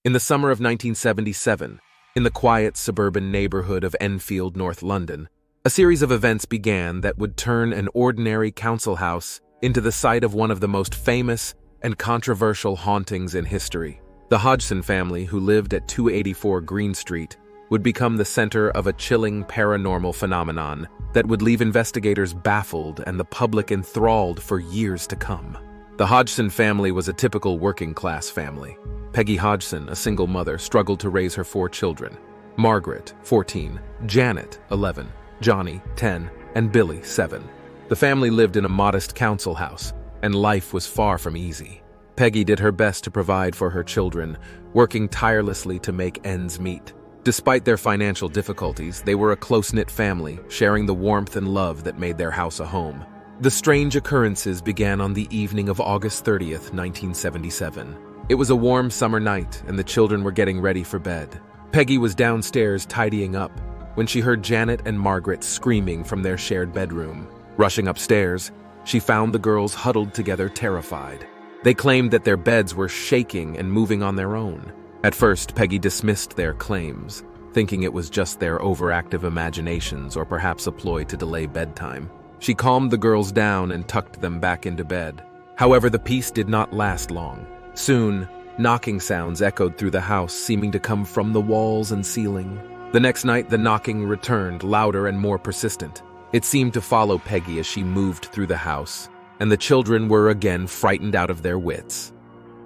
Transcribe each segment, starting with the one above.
In the summer of 1977, in the quiet suburban neighborhood of Enfield, North London, a series of events began that would turn an ordinary council house into the site of one of the most famous and controversial hauntings in history. The Hodgson family, who lived at 284 Green Street, would become the center of a chilling paranormal phenomenon that would leave investigators baffled and the public enthralled for years to come. The Hodgson family was a typical working-class family. Peggy Hodgson, a single mother, struggled to raise her 4 children: Margaret, 14, Janet, 11, Johnny, 10, and Billy, 7. The family lived in a modest council house, and life was far from easy. Peggy did her best to provide for her children, working tirelessly to make ends meet. Despite their financial difficulties, they were a close-knit family, sharing the warmth and love that made their house a home. The strange occurrences began on the evening of August 30th, 1977. It was a warm summer night, and the children were getting ready for bed. Peggy was downstairs tidying up when she heard Janet and Margaret screaming from their shared bedroom. Rushing upstairs, she found the girls huddled together, terrified. They claimed that their beds were shaking and moving on their own. At first, Peggy dismissed their claims, thinking it was just their overactive imaginations or perhaps a ploy to delay bedtime. She calmed the girls down and tucked them back into bed. However, the peace did not last long. Soon, knocking sounds echoed through the house, seeming to come from the walls and ceiling. The next night, the knocking returned, louder and more persistent. It seemed to follow Peggy as she moved through the house, and the children were again frightened out of their wits.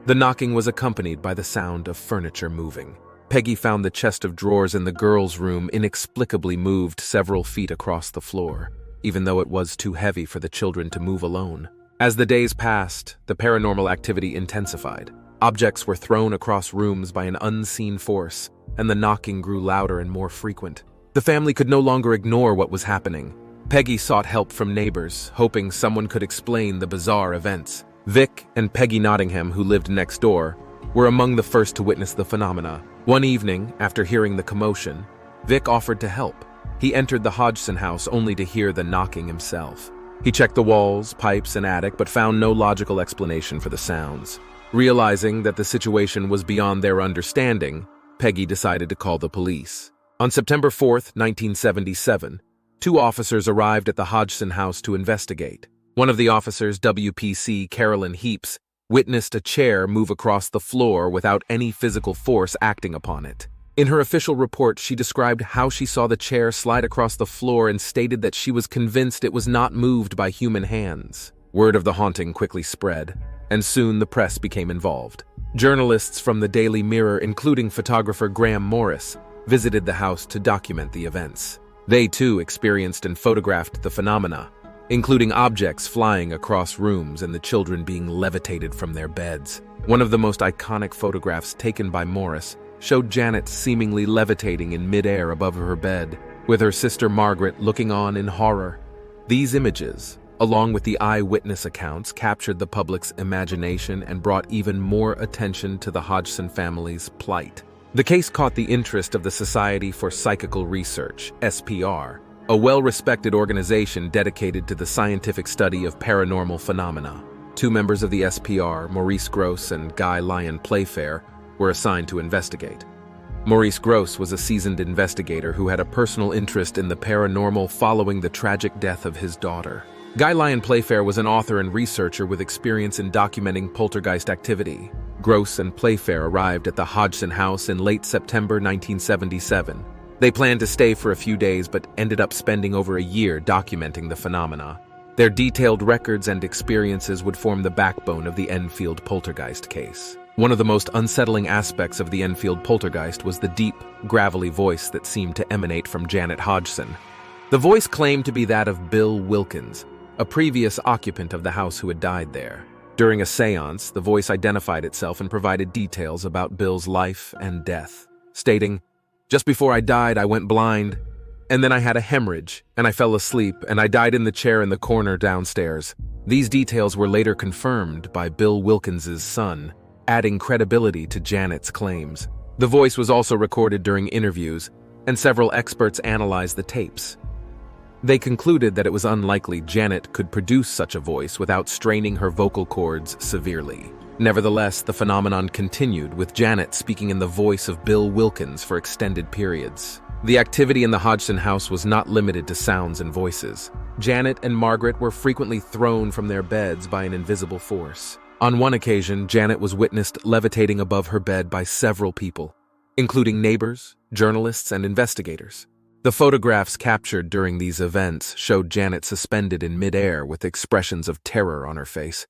The knocking was accompanied by the sound of furniture moving. Peggy found the chest of drawers in the girls' room inexplicably moved several feet across the floor, even though it was too heavy for the children to move alone. As the days passed, the paranormal activity intensified. Objects were thrown across rooms by an unseen force, and the knocking grew louder and more frequent. The family could no longer ignore what was happening. Peggy sought help from neighbors, hoping someone could explain the bizarre events. Vic and Peggy Nottingham, who lived next door, were among the first to witness the phenomena. One evening, after hearing the commotion, Vic offered to help. He entered the Hodgson house only to hear the knocking himself. He checked the walls, pipes, and attic, but found no logical explanation for the sounds. Realizing that the situation was beyond their understanding, Peggy decided to call the police. On September 4th, 1977, 2 officers arrived at the Hodgson house to investigate. One of the officers, WPC Carolyn Heaps, witnessed a chair move across the floor without any physical force acting upon it. In her official report, she described how she saw the chair slide across the floor and stated that she was convinced it was not moved by human hands. Word of the haunting quickly spread, and soon the press became involved. Journalists from the Daily Mirror, including photographer Graham Morris, visited the house to document the events. They too experienced and photographed the phenomena, including objects flying across rooms and the children being levitated from their beds. One of the most iconic photographs taken by Morris showed Janet seemingly levitating in midair above her bed, with her sister Margaret looking on in horror. These images, along with the eyewitness accounts, captured the public's imagination and brought even more attention to the Hodgson family's plight. The case caught the interest of the Society for Psychical Research, SPR, a well-respected organization dedicated to the scientific study of paranormal phenomena. 2 members of the SPR, Maurice Grosse and Guy Lyon Playfair, were assigned to investigate. Maurice Grosse was a seasoned investigator who had a personal interest in the paranormal following the tragic death of his daughter. Guy Lyon Playfair was an author and researcher with experience in documenting poltergeist activity. Grosse and Playfair arrived at the Hodgson house in late September 1977. They planned to stay for a few days but ended up spending over a year documenting the phenomena. Their detailed records and experiences would form the backbone of the Enfield Poltergeist case. One of the most unsettling aspects of the Enfield Poltergeist was the deep, gravelly voice that seemed to emanate from Janet Hodgson. The voice claimed to be that of Bill Wilkins, a previous occupant of the house who had died there. During a seance, the voice identified itself and provided details about Bill's life and death, stating, "Just before I died, I went blind, and then I had a hemorrhage, and I fell asleep, and I died in the chair in the corner downstairs." These details were later confirmed by Bill Wilkins's son, adding credibility to Janet's claims. The voice was also recorded during interviews, and several experts analyzed the tapes. They concluded that it was unlikely Janet could produce such a voice without straining her vocal cords severely. Nevertheless, the phenomenon continued, with Janet speaking in the voice of Bill Wilkins for extended periods. The activity in the Hodgson house was not limited to sounds and voices. Janet and Margaret were frequently thrown from their beds by an invisible force. On one occasion, Janet was witnessed levitating above her bed by several people, including neighbors, journalists, and investigators. The photographs captured during these events showed Janet suspended in midair with expressions of terror on her face.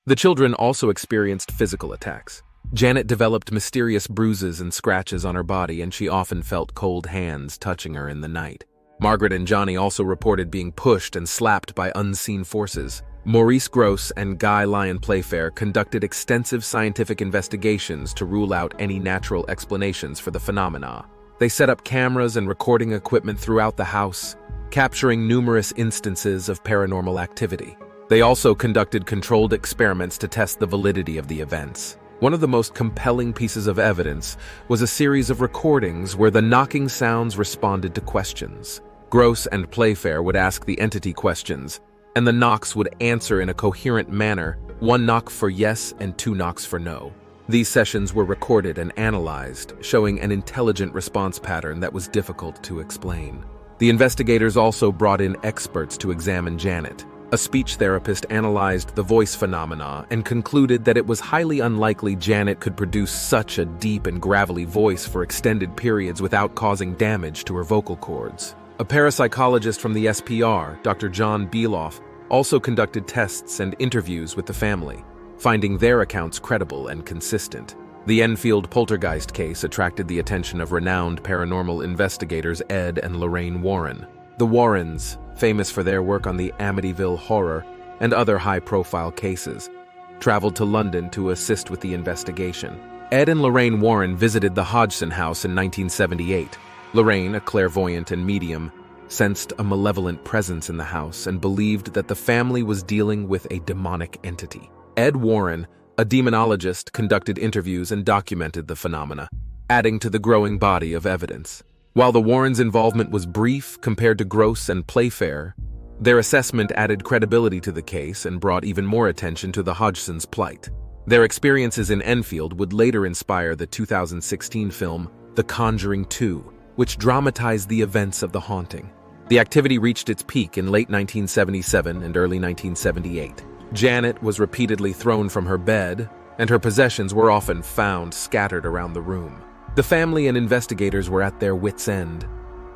The children also experienced physical attacks. Janet developed mysterious bruises and scratches on her body, and she often felt cold hands touching her in the night. Margaret and Johnny also reported being pushed and slapped by unseen forces. Maurice Grosse and Guy Lyon Playfair conducted extensive scientific investigations to rule out any natural explanations for the phenomena. They set up cameras and recording equipment throughout the house, capturing numerous instances of paranormal activity. They also conducted controlled experiments to test the validity of the events. One of the most compelling pieces of evidence was a series of recordings where the knocking sounds responded to questions. Grosse and Playfair would ask the entity questions, and the knocks would answer in a coherent manner, one knock for yes and two knocks for no. These sessions were recorded and analyzed, showing an intelligent response pattern that was difficult to explain. The investigators also brought in experts to examine Janet. A speech therapist analyzed the voice phenomena and concluded that it was highly unlikely Janet could produce such a deep and gravelly voice for extended periods without causing damage to her vocal cords. A parapsychologist from the SPR, Dr. John Beeloff, also conducted tests and interviews with the family, finding their accounts credible and consistent. The Enfield Poltergeist case attracted the attention of renowned paranormal investigators Ed and Lorraine Warren. The Warrens, famous for their work on the Amityville Horror and other high-profile cases, traveled to London to assist with the investigation. Ed and Lorraine Warren visited the Hodgson house in 1978. Lorraine, a clairvoyant and medium, sensed a malevolent presence in the house and believed that the family was dealing with a demonic entity. Ed Warren, a demonologist, conducted interviews and documented the phenomena, adding to the growing body of evidence. While the Warrens' involvement was brief compared to Grosse and Playfair, their assessment added credibility to the case and brought even more attention to the Hodgsons' plight. Their experiences in Enfield would later inspire the 2016 film The Conjuring 2, which dramatized the events of the haunting. The activity reached its peak in late 1977 and early 1978. Janet was repeatedly thrown from her bed, and her possessions were often found scattered around the room. The family and investigators were at their wits' end,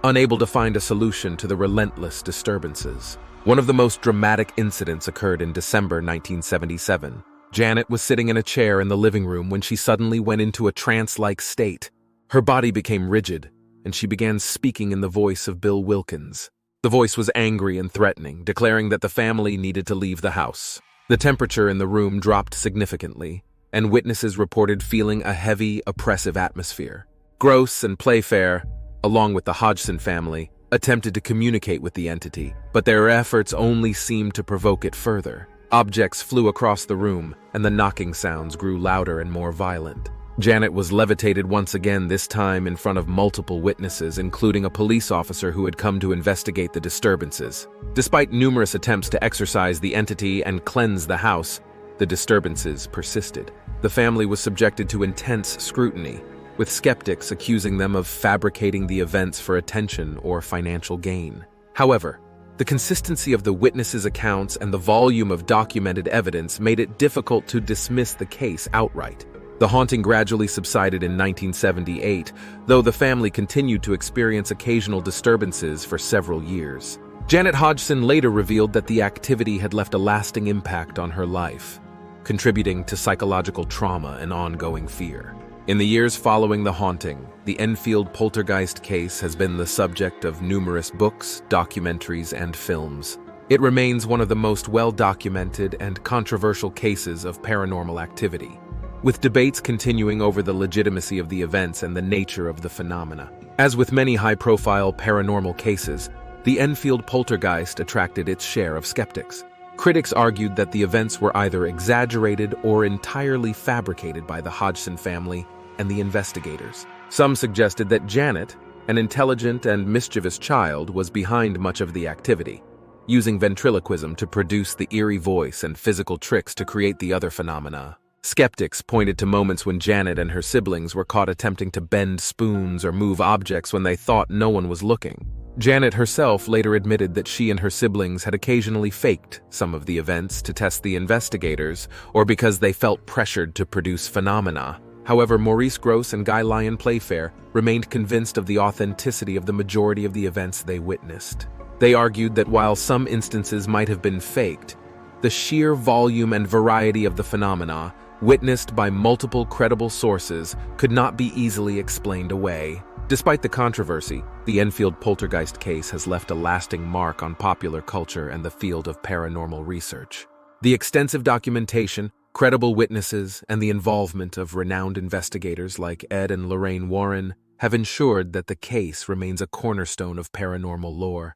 unable to find a solution to the relentless disturbances. One of the most dramatic incidents occurred in December 1977. Janet was sitting in a chair in the living room when she suddenly went into a trance-like state. Her body became rigid, and she began speaking in the voice of Bill Wilkins. The voice was angry and threatening, declaring that the family needed to leave the house. The temperature in the room dropped significantly, and witnesses reported feeling a heavy, oppressive atmosphere. Grosse and Playfair, along with the Hodgson family, attempted to communicate with the entity, but their efforts only seemed to provoke it further. Objects flew across the room, and the knocking sounds grew louder and more violent. Janet was levitated once again, this time in front of multiple witnesses, including a police officer who had come to investigate the disturbances. Despite numerous attempts to exorcise the entity and cleanse the house, the disturbances persisted. The family was subjected to intense scrutiny, with skeptics accusing them of fabricating the events for attention or financial gain. However, the consistency of the witnesses' accounts and the volume of documented evidence made it difficult to dismiss the case outright. The haunting gradually subsided in 1978, though the family continued to experience occasional disturbances for several years. Janet Hodgson later revealed that the activity had left a lasting impact on her life, contributing to psychological trauma and ongoing fear. In the years following the haunting, the Enfield Poltergeist case has been the subject of numerous books, documentaries, and films. It remains one of the most well-documented and controversial cases of paranormal activity, with debates continuing over the legitimacy of the events and the nature of the phenomena. As with many high-profile paranormal cases, the Enfield Poltergeist attracted its share of skeptics. Critics argued that the events were either exaggerated or entirely fabricated by the Hodgson family and the investigators. Some suggested that Janet, an intelligent and mischievous child, was behind much of the activity, using ventriloquism to produce the eerie voice and physical tricks to create the other phenomena. Skeptics pointed to moments when Janet and her siblings were caught attempting to bend spoons or move objects when they thought no one was looking. Janet herself later admitted that she and her siblings had occasionally faked some of the events to test the investigators or because they felt pressured to produce phenomena. However, Maurice Grosse and Guy Lyon Playfair remained convinced of the authenticity of the majority of the events they witnessed. They argued that while some instances might have been faked, the sheer volume and variety of the phenomena, witnessed by multiple credible sources, could not be easily explained away. Despite the controversy, the Enfield Poltergeist case has left a lasting mark on popular culture and the field of paranormal research. The extensive documentation, credible witnesses, and the involvement of renowned investigators like Ed and Lorraine Warren have ensured that the case remains a cornerstone of paranormal lore.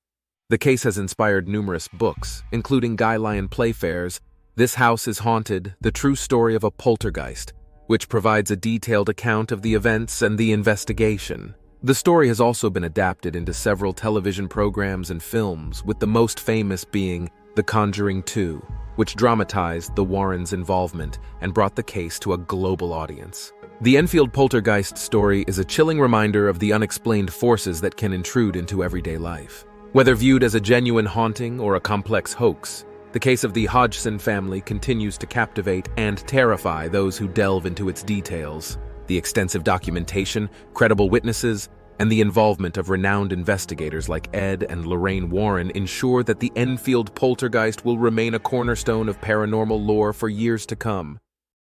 The case has inspired numerous books, including Guy Lyon Playfair's This House is Haunted: The True Story of a Poltergeist, which provides a detailed account of the events and the investigation. The story has also been adapted into several television programs and films, with the most famous being The Conjuring 2, which dramatized the Warrens' involvement and brought the case to a global audience. The Enfield Poltergeist story is a chilling reminder of the unexplained forces that can intrude into everyday life. Whether viewed as a genuine haunting or a complex hoax, the case of the Hodgson family continues to captivate and terrify those who delve into its details. The extensive documentation, credible witnesses, and the involvement of renowned investigators like Ed and Lorraine Warren ensure that the Enfield Poltergeist will remain a cornerstone of paranormal lore for years to come.